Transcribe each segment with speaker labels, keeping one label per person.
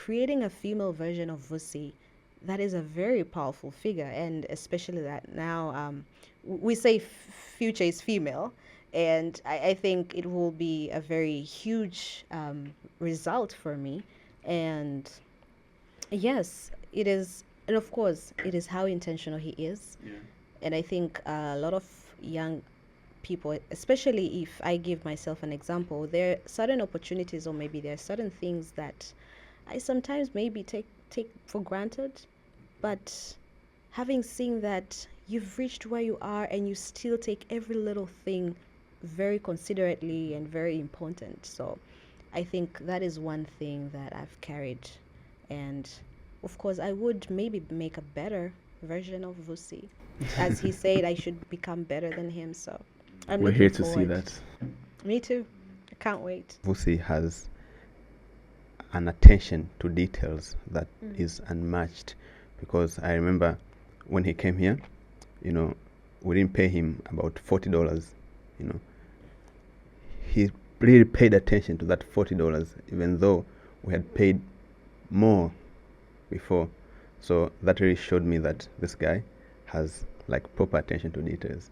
Speaker 1: creating a female version of Vusi, that is a very powerful figure, and especially that now we say future is female, and I think it will be a very huge result for me. And yes, it is, and of course, it is how intentional he is.
Speaker 2: Yeah.
Speaker 1: And I think a lot of young people, especially if I give myself an example, there are certain opportunities, or maybe there are certain things that I sometimes maybe take for granted, but having seen that you've reached where you are and you still take every little thing very considerately and very important. So I think that is one thing that I've carried. And of course, I would maybe make a better version of Vusi. As he said, I should become better than him. So I'm
Speaker 2: We're
Speaker 1: looking
Speaker 2: here to see
Speaker 1: forward.
Speaker 2: that.
Speaker 1: Me too. I can't wait.
Speaker 3: Vusi has an attention to details that is unmatched, because I remember when he came here, we didn't pay him about $40. He really paid attention to that $40, even though we had paid more before. So that really showed me that this guy has like proper attention to details.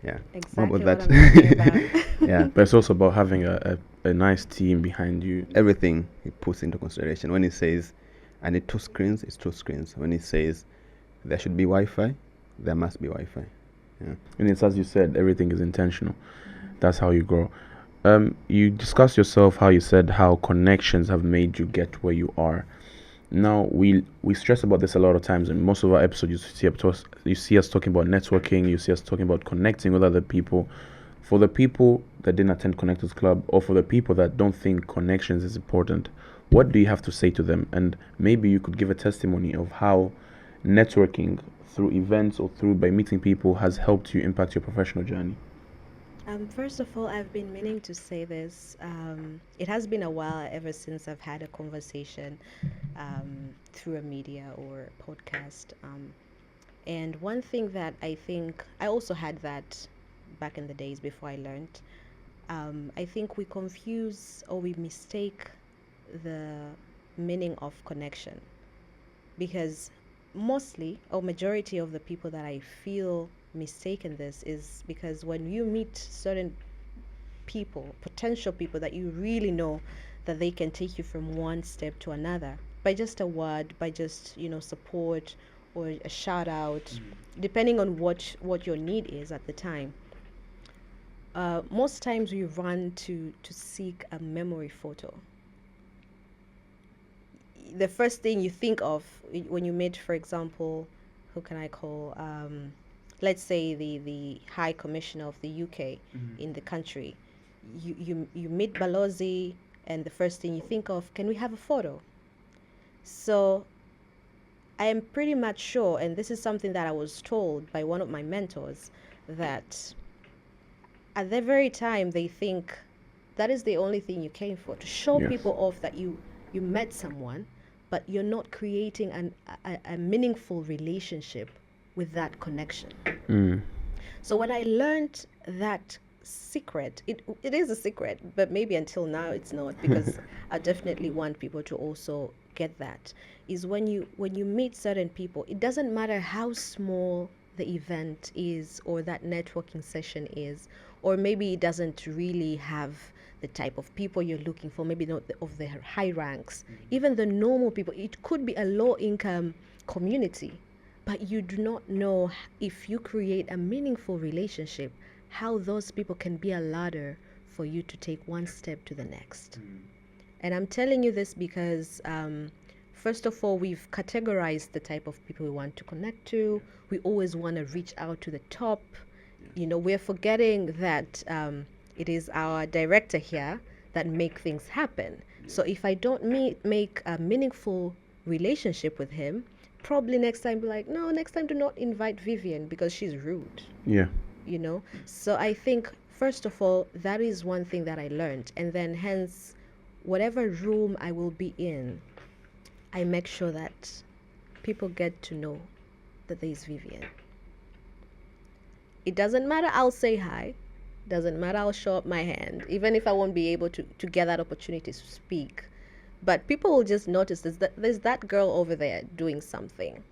Speaker 3: Yeah.
Speaker 1: Exactly
Speaker 3: what
Speaker 1: what
Speaker 3: about
Speaker 1: I'm talking
Speaker 3: that?
Speaker 1: about.
Speaker 3: Yeah.
Speaker 2: But it's also about having a nice team behind you.
Speaker 3: Everything he puts into consideration. When he says, I need 2 screens, it's 2 screens. When he says, there should be Wi-Fi, there must be Wi-Fi. Yeah.
Speaker 2: And it's as you said, everything is intentional. That's how you grow. You discussed yourself how you said how connections have made you get where you are. Now we stress about this a lot of times. In most of our episodes, you see us talking about networking. You see us talking about connecting with other people. For the people that didn't attend Connectors Club, or for the people that don't think connections is important, what do you have to say to them? And maybe you could give a testimony of how networking through events or through by meeting people has helped you impact your professional journey.
Speaker 1: First of all, I've been meaning to say this. It has been a while ever since I've had a conversation through a media or podcast. And one thing that I think I also had that back in the days before I learned, I think we confuse or we mistake the meaning of connection, because mostly or majority of the people that I feel mistaken this is because when you meet certain people, potential people that you really know that they can take you from one step to another by just a word, by just, support or a shout out, depending on what your need is at the time. Most times we run to seek a memory photo. The first thing you think of when you meet, for example, who can I call? Let's say the High Commissioner of the UK in the country. You meet Balozi, and the first thing you think of, can we have a photo? So I am pretty much sure, and this is something that I was told by one of my mentors, that at the very time they think that is the only thing you came for, to show
Speaker 2: Yes.
Speaker 1: people off that you met someone, but you're not creating a meaningful relationship with that connection. So when I learned that secret, it is a secret, but maybe until now it's not, because I definitely want people to also get that, is when you meet certain people, it doesn't matter how small the event is or that networking session is, or maybe it doesn't really have the type of people you're looking for, maybe not of the high ranks, even the normal people. It could be a low income community, but you do not know, if you create a meaningful relationship, how those people can be a ladder for you to take one step to the next. And I'm telling you this because first of all, we've categorized the type of people we want to connect to. We always want to reach out to the top. We're forgetting that it is our director here that make things happen. So if I don't make a meaningful relationship with him, probably next time be like, no, next time do not invite Vivian because she's rude.
Speaker 2: Yeah.
Speaker 1: So I think first of all, that is one thing that I learned, and then hence whatever room I will be in, I make sure that people get to know that there is Vivian. It doesn't matter, I'll say hi. Doesn't matter, I'll show up my hand, even if I won't be able to get that opportunity to speak. but people will just notice there's that girl over there doing something.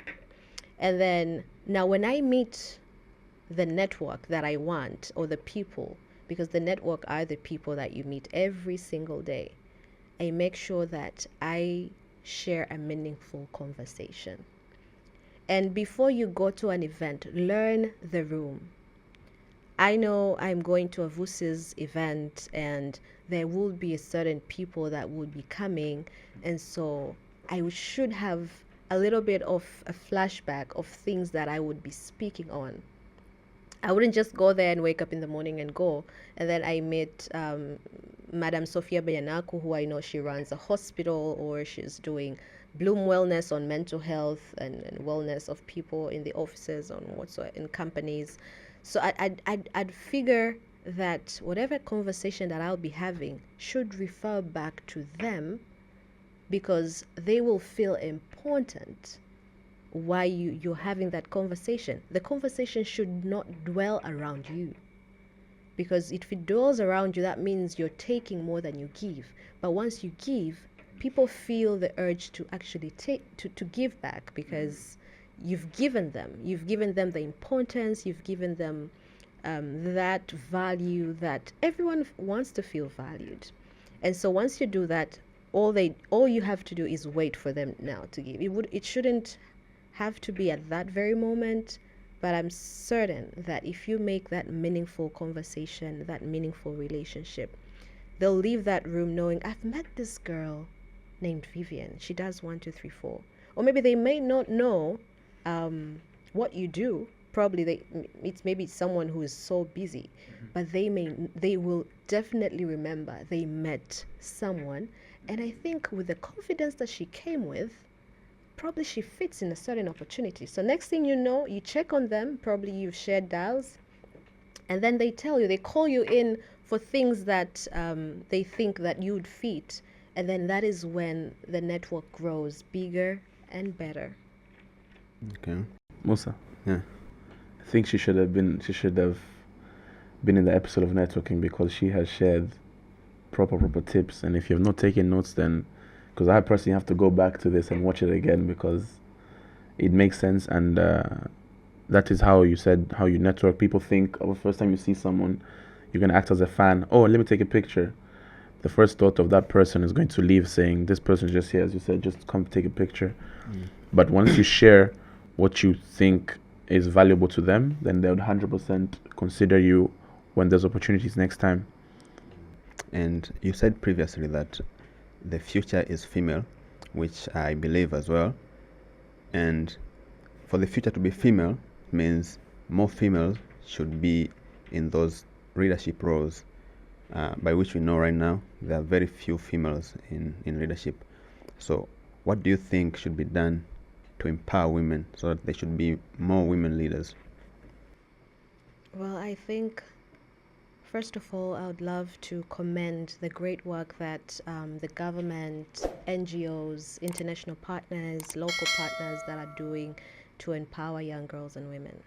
Speaker 1: And then now when I meet the network that I want, or the people, because the network are the people that you meet every single day, I make sure that I share a meaningful conversation. And before you go to an event, learn the room. I know I'm going to a Vusi's event and there will be a certain people that would be coming, and so I should have a little bit of a flashback of things that I would be speaking on. I wouldn't just go there and wake up in the morning and go. And then I met Madam Sofia Bayanaku, who I know she runs a hospital, or she's doing Bloom Wellness on mental health and wellness of people in the offices, on whatsoever, in companies. So I'd figure that whatever conversation that I'll be having should refer back to them, because they will feel important why you're having that conversation. The conversation should not dwell around you, because if it dwells around you, that means you're taking more than you give. But once you give, people feel the urge to actually to give back, because you've given them the importance, you've given them that value, that everyone wants to feel valued. And so once you do that, all you have to do is wait for them now to give. It shouldn't have to be at that very moment, but I'm certain that if you make that meaningful conversation, that meaningful relationship, they'll leave that room knowing, I've met this girl named Vivian. She does 1, 2, 3, 4. Or maybe they may not know what you do. Probably maybe someone who is so busy, but they will definitely remember they met someone. And I think with the confidence that she came with, probably she fits in a certain opportunity. So next thing you know, you check on them, probably you've shared dials, and then they call you in for things that they think that you'd fit. And then that is when the network grows bigger and better.
Speaker 3: Okay.
Speaker 2: Musa,
Speaker 3: Yeah.
Speaker 2: I think she should have been in the episode of networking, because she has shared proper tips. And if you have not taken notes, then, because I personally have to go back to this and watch it again, because it makes sense. And that is how you said how you network. People think, the first time you see someone, you're going to act as a fan. Oh, let me take a picture. The first thought of that person is going to leave saying, this person's just here, as you said, just come take a picture. But once you share what you think is valuable to them, then they would 100% consider you when there's opportunities next time.
Speaker 3: And you said previously that the future is female, which I believe as well. And for the future to be female means more females should be in those leadership roles, by which we know right now there are very few females in leadership. So what do you think should be done to empower women so that there should be more women leaders?
Speaker 1: Well, I think, first of all, I would love to commend the great work that the government, NGOs, international partners, local partners that are doing to empower young girls and women.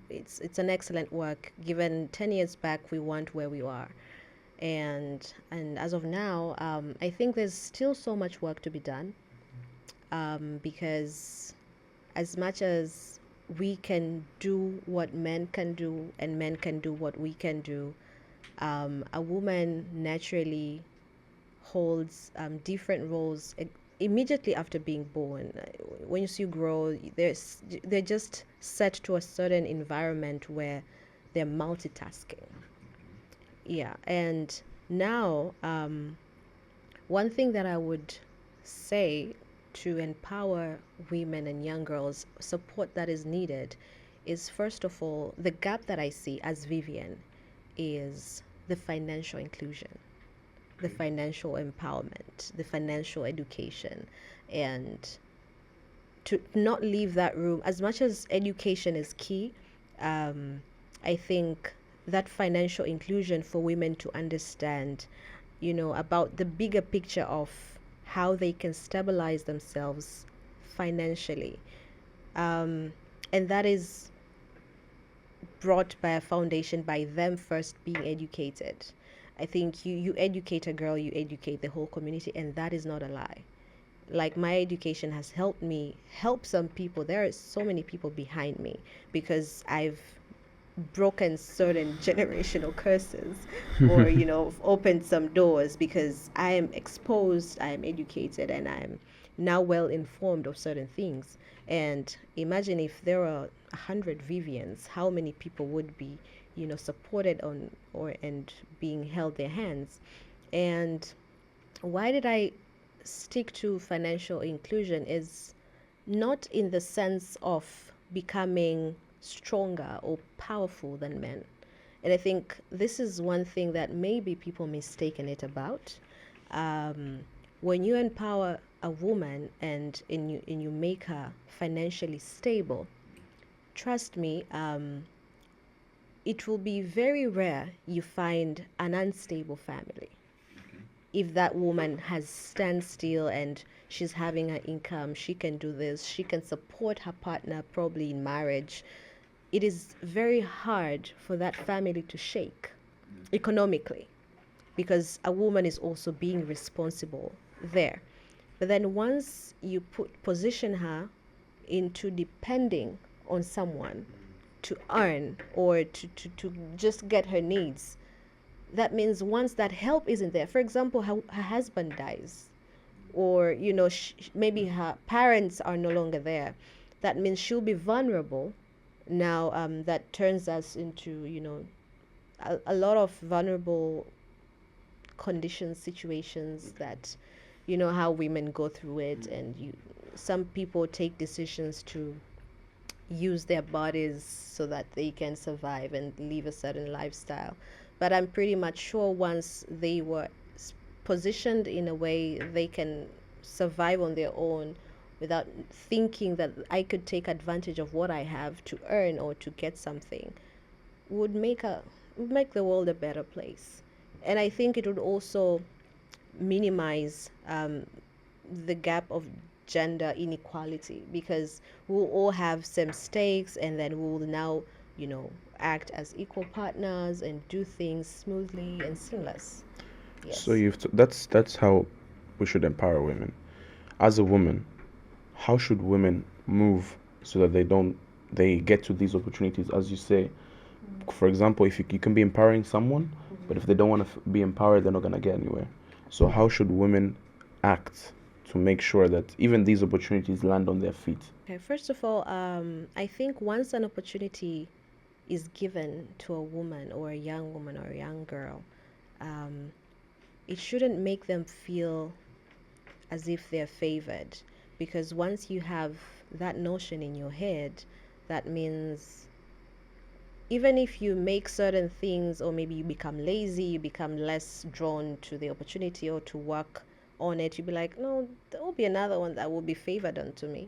Speaker 1: It's an excellent work. Given 10 years back, we weren't where we are. And as of now, I think there's still so much work to be done, because as much as we can do what men can do and men can do what we can do, a woman naturally holds different roles immediately after being born. Once you grow, they're just set to a certain environment where they're multitasking. Yeah, and now one thing that I would say to empower women and young girls, support that is needed, is first of all, the gap that I see as Vivian is the financial inclusion, the financial empowerment, the financial education, and to not leave that room. As much as education is key, I think that financial inclusion for women to understand, about the bigger picture of how they can stabilize themselves financially. And that is brought by a foundation by them first being educated. I think you educate a girl, you educate the whole community, and that is not a lie. like my education has helped me help some people. There are so many people behind me because I've broken certain generational curses, or opened some doors because I am exposed, I am educated, and I'm now well informed of certain things. And imagine if there are 100 Vivians, how many people would be supported on or and being held their hands. And why did I stick to financial inclusion is not in the sense of becoming stronger or powerful than men. And I think this is one thing that maybe people mistaken it about. When you empower a woman and you make her financially stable, trust me, it will be very rare you find an unstable family. If that woman has stand still and she's having her income, she can do this, she can support her partner probably in marriage, it is very hard for that family to shake economically, because a woman is also being responsible there. But then once you position her into depending on someone to earn or to just get her needs, that means once that help isn't there, for example, her husband dies, or maybe her parents are no longer there, that means she'll be vulnerable. Now that turns us into a lot of vulnerable conditions, situations that how women go through it, and some people take decisions to use their bodies so that they can survive and live a certain lifestyle. But I'm pretty much sure once they were positioned in a way they can survive on their own without thinking that I could take advantage of what I have to earn or to get something, would make the world a better place. And I think it would also minimize the gap of gender inequality, because we'll all have same stakes, and then we'll now act as equal partners and do things smoothly and seamless. Yes.
Speaker 2: So that's how we should empower women. As a woman, how should women move so that they get to these opportunities? As you say, for example, if you can be empowering someone, but if they don't want to be empowered, they're not going to get anywhere. So how should women act to make sure that even these opportunities land on their feet?
Speaker 1: Okay, first of all, I think once an opportunity is given to a woman or a young woman or a young girl, it shouldn't make them feel as if they're favored, because once you have that notion in your head, that means even if you make certain things, or maybe you become lazy, you become less drawn to the opportunity or to work on it, you'll be like, no, there will be another one that will be favored onto me.